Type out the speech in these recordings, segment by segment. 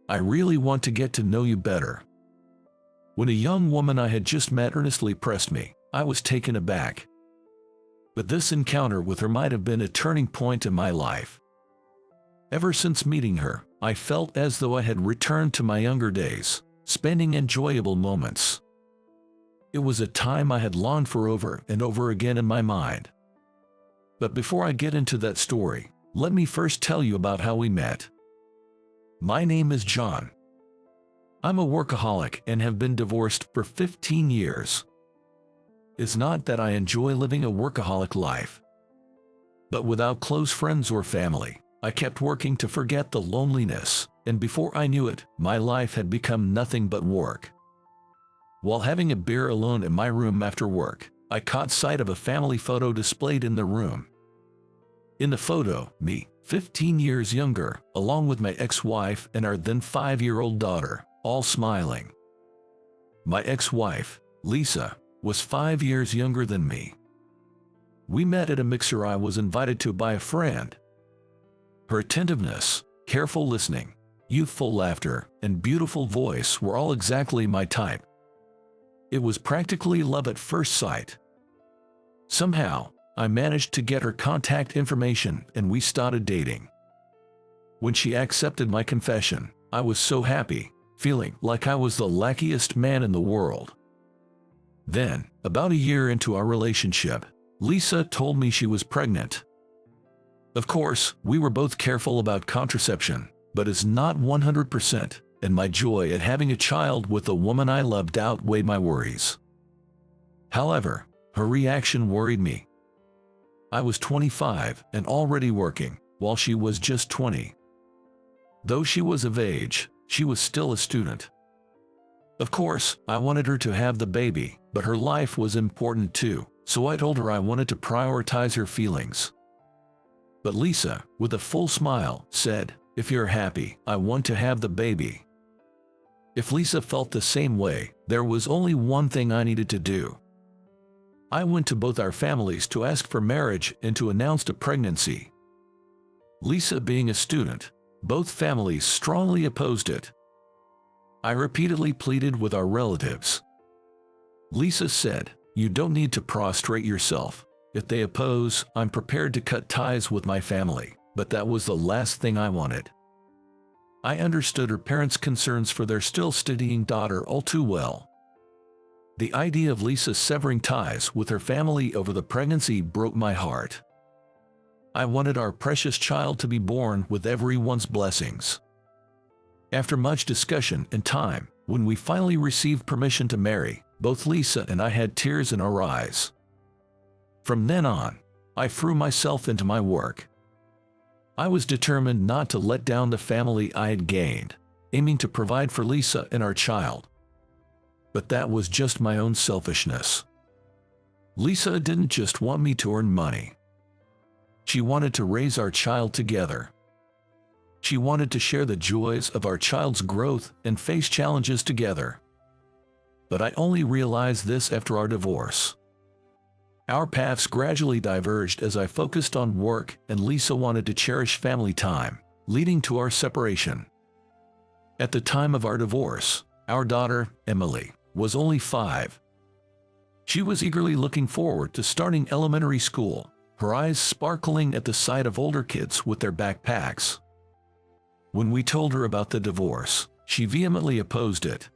I really want to get to know you better." When a young woman I had just met earnestly pressed me, I was taken aback. But this encounter with her might have been a turning point in my life. Ever since meeting her, I felt as though I had returned to my younger days, spending enjoyable moments. It was a time I had longed for over and over again in my mind. But before I get into that story, let me first tell you about how we met. My name is John. I'm a workaholic and have been divorced for 15 years. It's not that I enjoy living a workaholic life. But without close friends or family, I kept working to forget the loneliness, and before I knew it, my life had become nothing but work. While having a beer alone in my room after work, I caught sight of a family photo displayed in the room. In the photo, me, 15 years younger, along with my ex-wife and our then 5-year-old daughter, all smiling. My ex-wife, Lisa, was 5 years younger than me. We met at a mixer I was invited to by a friend. Her attentiveness, careful listening, youthful laughter, and beautiful voice were all exactly my type. It was practically love at first sight. Somehow, I managed to get her contact information and we started dating. When she accepted my confession, I was so happy, feeling like I was the luckiest man in the world. Then, about a year into our relationship, Lisa told me she was pregnant. Of course, we were both careful about contraception, but it's not 100%, and my joy at having a child with the woman I loved outweighed my worries. However, her reaction worried me. I was 25 and already working, while she was just 20. Though she was of age, she was still a student. Of course, I wanted her to have the baby, but her life was important too, so I told her I wanted to prioritize her feelings. But Lisa, with a full smile, said, "If you're happy, I want to have the baby." If Lisa felt the same way, there was only one thing I needed to do. I went to both our families to ask for marriage and to announce a pregnancy. Lisa being a student, both families strongly opposed it. I repeatedly pleaded with our relatives. Lisa said, "You don't need to prostrate yourself. If they oppose, I'm prepared to cut ties with my family," but that was the last thing I wanted. I understood her parents' concerns for their still studying daughter all too well. The idea of Lisa severing ties with her family over the pregnancy broke my heart. I wanted our precious child to be born with everyone's blessings. After much discussion and time, when we finally received permission to marry, both Lisa and I had tears in our eyes. From then on, I threw myself into my work. I was determined not to let down the family I had gained, aiming to provide for Lisa and our child. But that was just my own selfishness. Lisa didn't just want me to earn money. She wanted to raise our child together. She wanted to share the joys of our child's growth and face challenges together. But I only realized this after our divorce. Our paths gradually diverged as I focused on work and Lisa wanted to cherish family time, leading to our separation. At the time of our divorce, our daughter, Emily, was only 5. She was eagerly looking forward to starting elementary school, her eyes sparkling at the sight of older kids with their backpacks. When we told her about the divorce, she vehemently opposed it.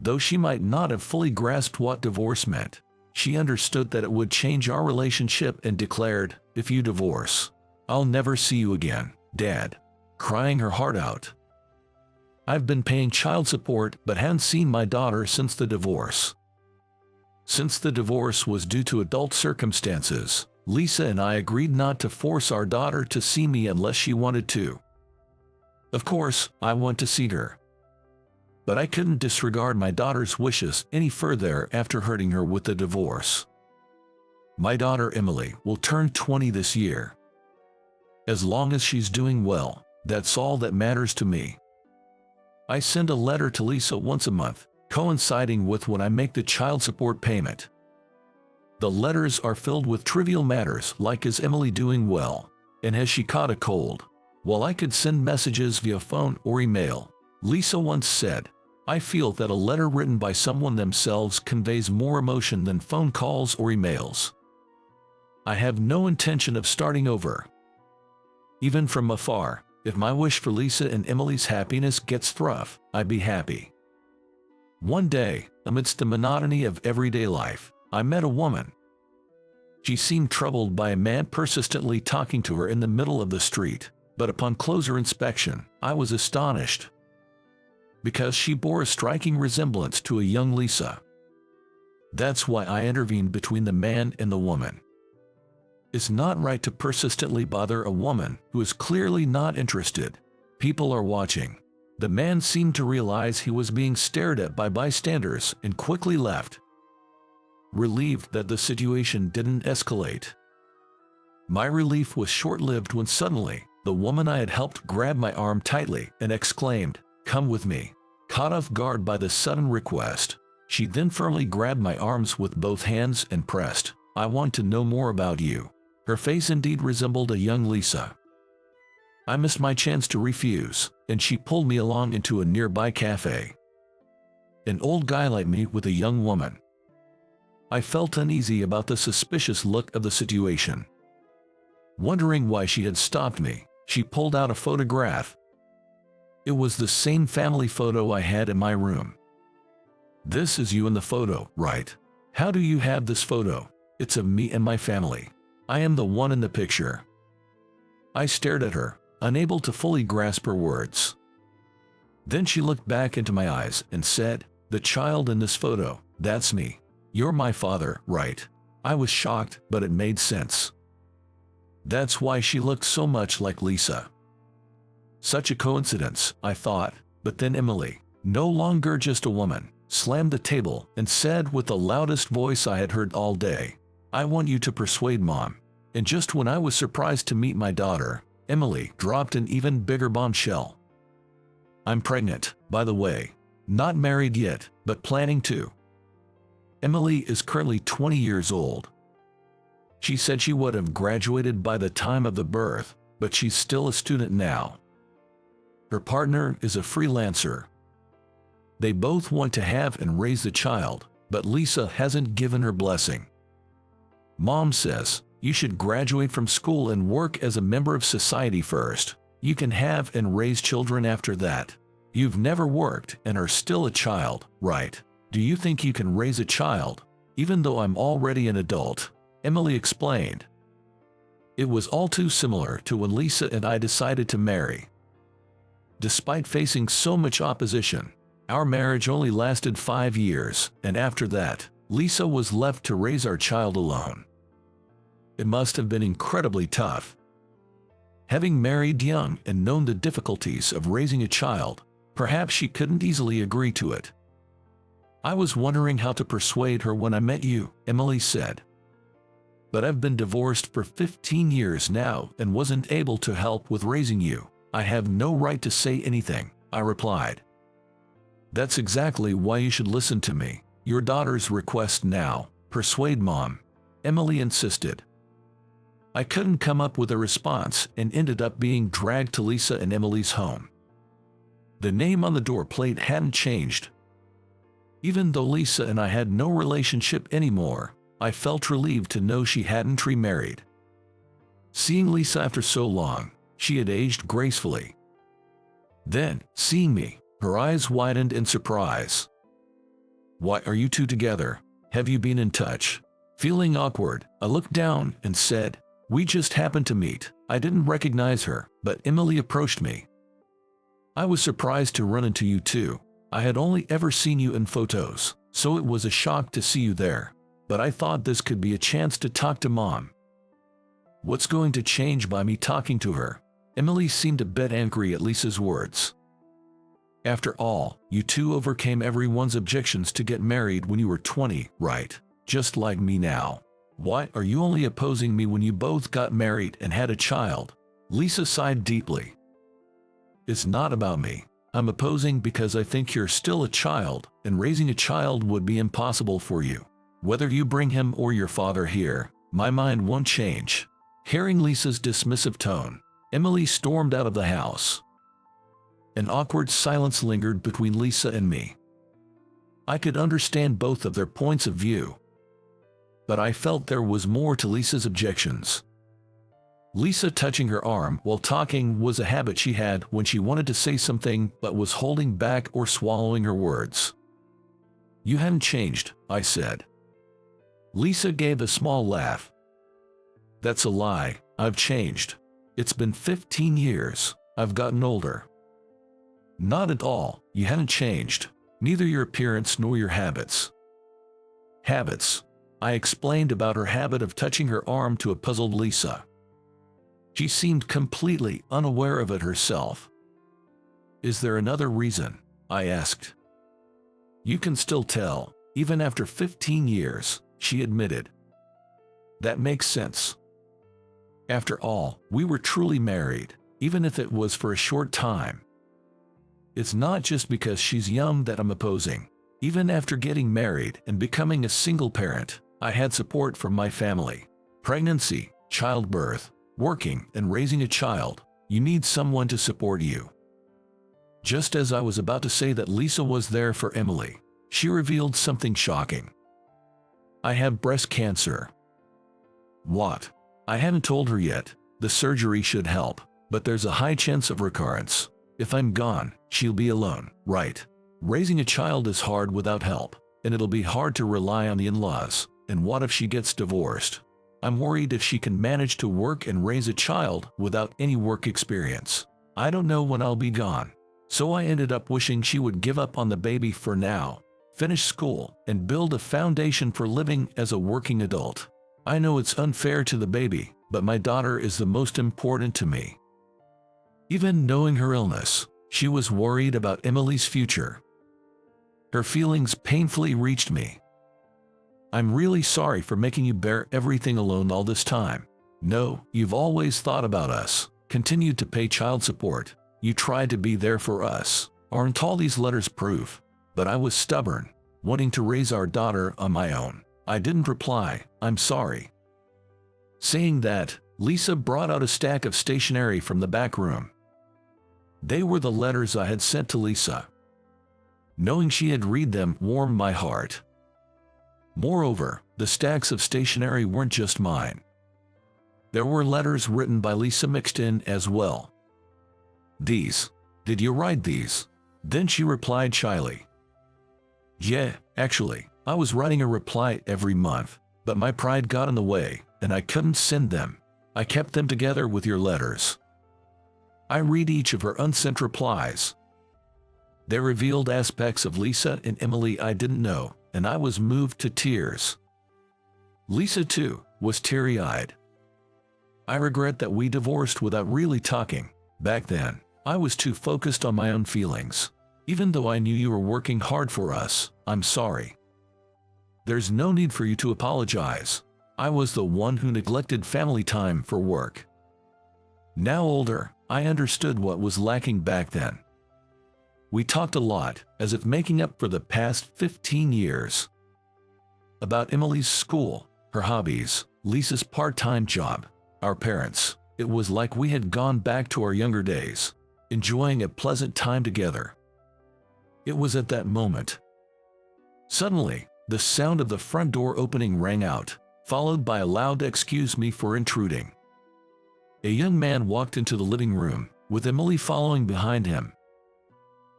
Though she might not have fully grasped what divorce meant, she understood that it would change our relationship and declared, "If you divorce, I'll never see you again, Dad," crying her heart out. I've been paying child support but hadn't seen my daughter since the divorce. Since the divorce was due to adult circumstances, Lisa and I agreed not to force our daughter to see me unless she wanted to. Of course, I want to see her. But I couldn't disregard my daughter's wishes any further after hurting her with the divorce. My daughter Emily will turn 20 this year. As long as she's doing well, that's all that matters to me. I send a letter to Lisa once a month, coinciding with when I make the child support payment. The letters are filled with trivial matters like is Emily doing well, and has she caught a cold? While I could send messages via phone or email, Lisa once said, "I feel that a letter written by someone themselves conveys more emotion than phone calls or emails. I have no intention of starting over. Even from afar, if my wish for Lisa and Emily's happiness gets through, I'd be happy." One day, amidst the monotony of everyday life, I met a woman. She seemed troubled by a man persistently talking to her in the middle of the street, but upon closer inspection, I was astonished, because she bore a striking resemblance to a young Lisa. That's why I intervened between the man and the woman. It's not right to persistently bother a woman who is clearly not interested. People are watching. The man seemed to realize he was being stared at by bystanders and quickly left, relieved that the situation didn't escalate. My relief was short-lived when suddenly, the woman I had helped grabbed my arm tightly and exclaimed, "Come with me." Caught off guard by the sudden request, she then firmly grabbed my arms with both hands and pressed, "I want to know more about you." Her face indeed resembled a young Lisa. I missed my chance to refuse, and she pulled me along into a nearby cafe. An old guy like me with a young woman. I felt uneasy about the suspicious look of the situation. Wondering why she had stopped me, she pulled out a photograph. It was the same family photo I had in my room. "This is you in the photo, right? How do you have this photo?" "It's of me and my family. I am the one in the picture." I stared at her, unable to fully grasp her words. Then she looked back into my eyes and said, "The child in this photo, that's me. You're my father, right?" I was shocked, but it made sense. That's why she looked so much like Lisa. Such a coincidence, I thought, but then Emily, no longer just a woman, slammed the table and said with the loudest voice I had heard all day, "I want you to persuade Mom." And just when I was surprised to meet my daughter, Emily dropped an even bigger bombshell. "I'm pregnant, by the way. Not married yet, but planning to." Emily is currently 20 years old. She said she would have graduated by the time of the birth, but she's still a student now. Her partner is a freelancer. They both want to have and raise the child, but Lisa hasn't given her blessing. Mom says, "You should graduate from school and work as a member of society first. You can have and raise children after that. You've never worked and are still a child, right? Do you think you can raise a child, even though I'm already an adult?" Emily explained. It was all too similar to when Lisa and I decided to marry. Despite facing so much opposition, our marriage only lasted 5 years, and after that, Lisa was left to raise our child alone. It must have been incredibly tough. Having married young and known the difficulties of raising a child, perhaps she couldn't easily agree to it. "I was wondering how to persuade her when I met you," Emily said. "But I've been divorced for 15 years now and wasn't able to help with raising you. I have no right to say anything," I replied. "That's exactly why you should listen to me. Your daughter's request now. Persuade Mom," Emily insisted. I couldn't come up with a response and ended up being dragged to Lisa and Emily's home. The name on the door plate hadn't changed. Even though Lisa and I had no relationship anymore, I felt relieved to know she hadn't remarried. Seeing Lisa after so long, she had aged gracefully. Then, seeing me, her eyes widened in surprise. "Why are you two together? Have you been in touch?" Feeling awkward, I looked down and said, "We just happened to meet." I didn't recognize her, but Emily approached me. "I was surprised to run into you too. I had only ever seen you in photos, so it was a shock to see you there. But I thought this could be a chance to talk to Mom." "What's going to change by me talking to her?" Emily seemed a bit angry at Lisa's words. "After all, you two overcame everyone's objections to get married when you were 20, right? Just like me now. Why are you only opposing me when you both got married and had a child?" Lisa sighed deeply. "It's not about me. I'm opposing because I think you're still a child, and raising a child would be impossible for you. Whether you bring him or your father here, my mind won't change." Hearing Lisa's dismissive tone, Emily stormed out of the house. An awkward silence lingered between Lisa and me. I could understand both of their points of view, but I felt there was more to Lisa's objections. Lisa touching her arm while talking was a habit she had when she wanted to say something but was holding back or swallowing her words. "You haven't changed," I said. Lisa gave a small laugh. "That's a lie. I've changed. It's been 15 years. I've gotten older." "Not at all. You haven't changed. Neither your appearance nor your habits." "Habits." I explained about her habit of touching her arm to a puzzled Lisa. She seemed completely unaware of it herself. "Is there another reason?" I asked. "You can still tell, even after 15 years, she admitted. "That makes sense. After all, we were truly married, even if it was for a short time. It's not just because she's young that I'm opposing. Even after getting married and becoming a single parent, I had support from my family. Pregnancy, childbirth, working and raising a child, you need someone to support you." Just as I was about to say that Lisa was there for Emily, she revealed something shocking. "I have breast cancer." "What?" I hadn't told her yet. "The surgery should help, but there's a high chance of recurrence. If I'm gone, she'll be alone, right? Raising a child is hard without help, and it'll be hard to rely on the in-laws. And what if she gets divorced? I'm worried if she can manage to work and raise a child without any work experience. I don't know when I'll be gone." So I ended up wishing she would give up on the baby for now, finish school, and build a foundation for living as a working adult. I know it's unfair to the baby, but my daughter is the most important to me. Even knowing her illness, she was worried about Emily's future. Her feelings painfully reached me. "I'm really sorry for making you bear everything alone all this time. No, you've always thought about us, continued to pay child support. You tried to be there for us. Aren't all these letters proof? But I was stubborn, wanting to raise our daughter on my own. I didn't reply, 'I'm sorry.'" Saying that, Lisa brought out a stack of stationery from the back room. They were the letters I had sent to Lisa. Knowing she had read them warmed my heart. Moreover, the stacks of stationery weren't just mine. There were letters written by Lisa mixed in as well. "These. Did you write these?" Then she replied shyly. "Yeah, actually, I was writing a reply every month, but my pride got in the way, and I couldn't send them. I kept them together with your letters." I read each of her unsent replies. They revealed aspects of Lisa and Emily I didn't know, and I was moved to tears. Lisa, too, was teary-eyed. "I regret that we divorced without really talking. Back then, I was too focused on my own feelings. Even though I knew you were working hard for us, I'm sorry. There's no need for you to apologize. I was the one who neglected family time for work." Now older, I understood what was lacking back then. We talked a lot, as if making up for the past 15 years. About Emily's school, her hobbies, Lisa's part-time job, our parents. It was like we had gone back to our younger days, enjoying a pleasant time together. It was at that moment. Suddenly, the sound of the front door opening rang out, followed by a loud "excuse me for intruding." A young man walked into the living room, with Emily following behind him.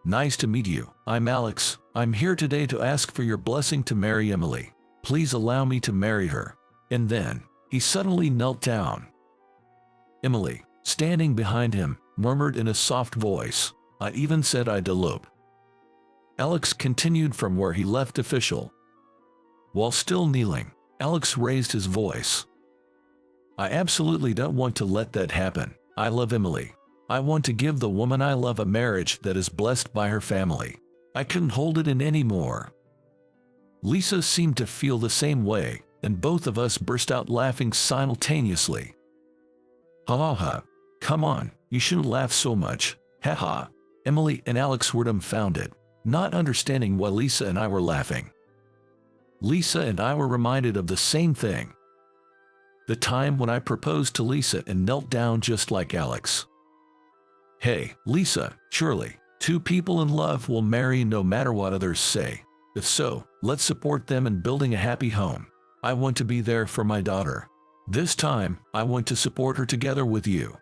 "Nice to meet you. I'm Alex. I'm here today to ask for your blessing to marry Emily. Please allow me to marry her." And then, he suddenly knelt down. Emily, standing behind him, murmured in a soft voice, "I even said I'd elope." Alex continued from where he left official. While still kneeling, Alex raised his voice. "I absolutely don't want to let that happen. I love Emily. I want to give the woman I love a marriage that is blessed by her family. I couldn't hold it in anymore." Lisa seemed to feel the same way, and both of us burst out laughing simultaneously. "Ha ha ha. Come on, you shouldn't laugh so much. Ha ha." Emily and Alex were dumbfounded, not understanding why Lisa and I were laughing. Lisa and I were reminded of the same thing. The time when I proposed to Lisa and knelt down just like Alex. "Hey, Lisa, surely, Two people in love will marry no matter what others say. If so, let's support them in building a happy home. I want to be there for my daughter. This time, I want to support her together with you.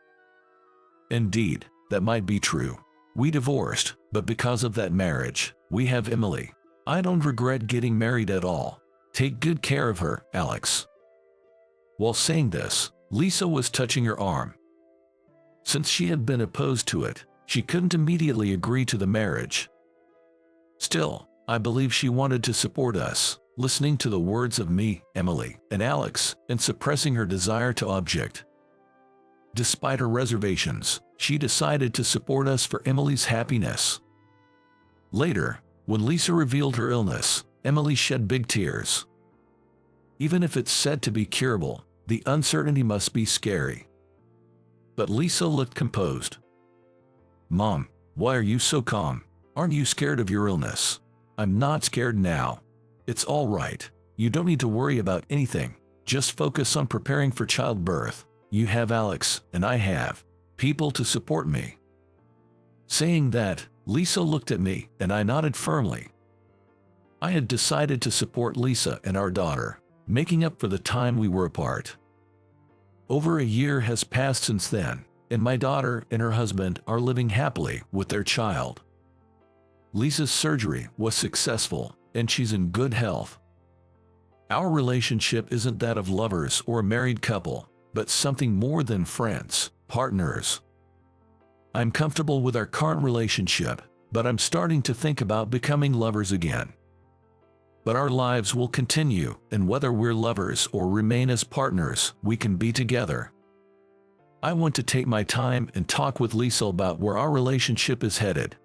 Indeed, that might be true. We divorced, but because of that marriage, we have Emily. I don't regret getting married at all. Take good care of her, Alex." While saying this, Lisa was touching her arm. Since she had been opposed to it, she couldn't immediately agree to the marriage. Still, I believe she wanted to support us, listening to the words of me, Emily, and Alex, and suppressing her desire to object. Despite her reservations, she decided to support us for Emily's happiness. Later, when Lisa revealed her illness, Emily shed big tears. Even if it's said to be curable, the uncertainty must be scary. But Lisa looked composed. "Mom, why are you so calm? Aren't you scared of your illness?" "I'm not scared now. It's all right. You don't need to worry about anything. Just focus on preparing for childbirth. You have Alex, and I have people to support me." Saying that, Lisa looked at me, and I nodded firmly. I had decided to support Lisa and our daughter, making up for the time we were apart. Over a year has passed since then, and my daughter and her husband are living happily with their child. Lisa's surgery was successful, and she's in good health. Our relationship isn't that of lovers or a married couple, but something more than friends, partners. I'm comfortable with our current relationship, but I'm starting to think about becoming lovers again. But our lives will continue, and whether we're lovers or remain as partners, we can be together. I want to take my time and talk with Lisa about where our relationship is headed.